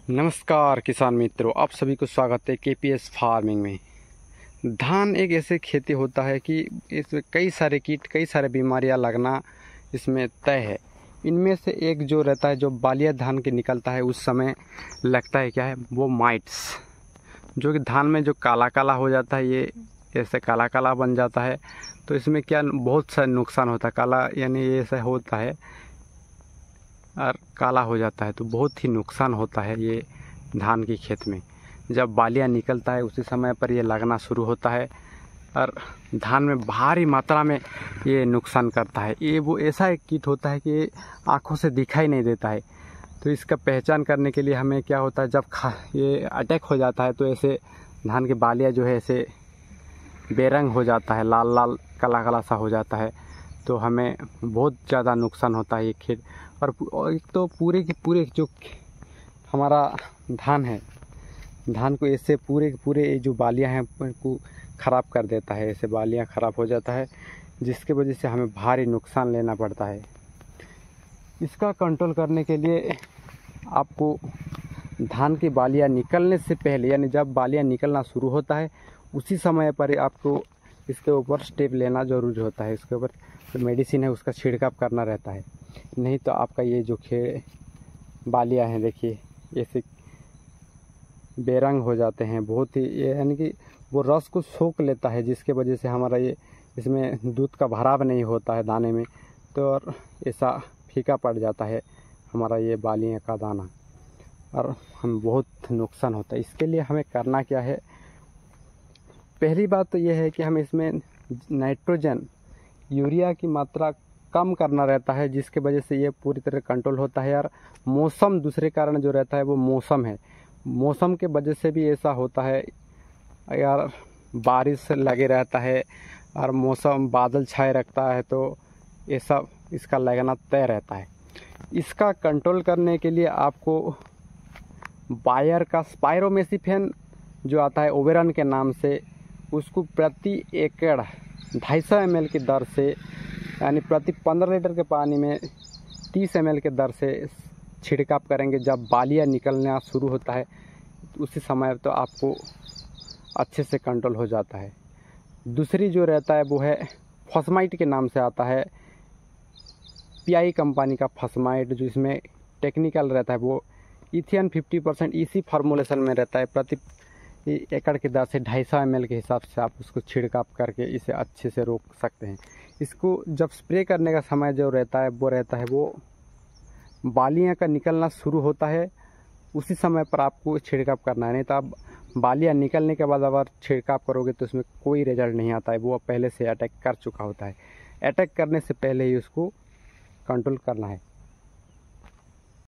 नमस्कार किसान मित्रों, आप सभी को स्वागत है केपीएस फार्मिंग में। धान एक ऐसे खेती होता है कि इसमें कई सारे कीट, कई सारे बीमारियां लगना इसमें तय है। इनमें से एक जो रहता है, जो बालिया धान के निकलता है उस समय लगता है क्या है, वो माइट्स, जो कि धान में जो काला काला हो जाता है, ये ऐसे काला काला बन जाता है। तो इसमें क्या बहुत सा नुकसान होता है। काला यानी ये ऐसा होता है और काला हो जाता है, तो बहुत ही नुकसान होता है ये धान की खेत में। जब बालियाँ निकलता है उसी समय पर ये लगना शुरू होता है और धान में भारी मात्रा में ये नुकसान करता है। ये वो ऐसा एक कीट होता है कि आँखों से दिखाई नहीं देता है। तो इसका पहचान करने के लिए हमें क्या होता है, जब ये अटैक हो जाता है तो ऐसे धान के बालियाँ जो है ऐसे बेरंग हो जाता है, लाल लाल काला काला सा हो जाता है। तो हमें बहुत ज़्यादा नुकसान होता है ये खेत। और एक तो पूरे के पूरे जो हमारा धान है, धान को ऐसे पूरे के पूरे जो बालियाँ हैं उनको ख़राब कर देता है। ऐसे बालियाँ ख़राब हो जाता है, जिसके वजह से हमें भारी नुकसान लेना पड़ता है। इसका कंट्रोल करने के लिए आपको धान की बालियाँ निकलने से पहले, यानी जब बालियाँ निकलना शुरू होता है उसी समय पर आपको इसके ऊपर स्टेप लेना ज़रूरी होता है। इसके ऊपर जो मेडिसिन है उसका छिड़काव करना रहता है, नहीं तो आपका ये जो बालियाँ हैं, देखिए ऐसे बेरंग हो जाते हैं बहुत ही, यानी कि वो रस को सोख लेता है, जिसके वजह से हमारा ये इसमें दूध का भराव नहीं होता है दाने में। तो और ऐसा फीका पड़ जाता है हमारा ये बालियाँ का दाना, और हम बहुत नुकसान होता है। इसके लिए हमें करना क्या है, पहली बात तो ये है कि हमें इसमें नाइट्रोजन, यूरिया की मात्रा कम करना रहता है, जिसके वजह से ये पूरी तरह कंट्रोल होता है। यार मौसम, दूसरे कारण जो रहता है वो मौसम है। मौसम के वजह से भी ऐसा होता है यार, बारिश लगे रहता है और मौसम बादल छाए रखता है, तो ऐसा इसका लगना तय रहता है। इसका कंट्रोल करने के लिए आपको बायर का स्पायरोमेसिफेन जो आता है ओवेरन के नाम से, उसको प्रति एकड़ 250 ml की दर से, यानी प्रति 15 लीटर के पानी में 30 ml के दर से छिड़काव करेंगे। जब बालियाँ निकलना शुरू होता है उसी समय तो आपको अच्छे से कंट्रोल हो जाता है। दूसरी जो रहता है वो है फॉस्माइट के नाम से आता है, पीआई कंपनी का फॉस्माइट, जो इसमें टेक्निकल रहता है वो इथियन 50% इसी फार्मूलेशन में रहता है। प्रति एकड़ की दर से 250 ml के हिसाब से आप उसको छिड़काव करके इसे अच्छे से रोक सकते हैं। इसको जब स्प्रे करने का समय जो रहता है वो बालियाँ का निकलना शुरू होता है उसी समय पर आपको छिड़काव करना है। नहीं तो आप बालियाँ निकलने के बाद अगर छिड़काव करोगे तो उसमें कोई रिजल्ट नहीं आता है, वो पहले से अटैक कर चुका होता है। अटैक करने से पहले ही उसको कंट्रोल करना है।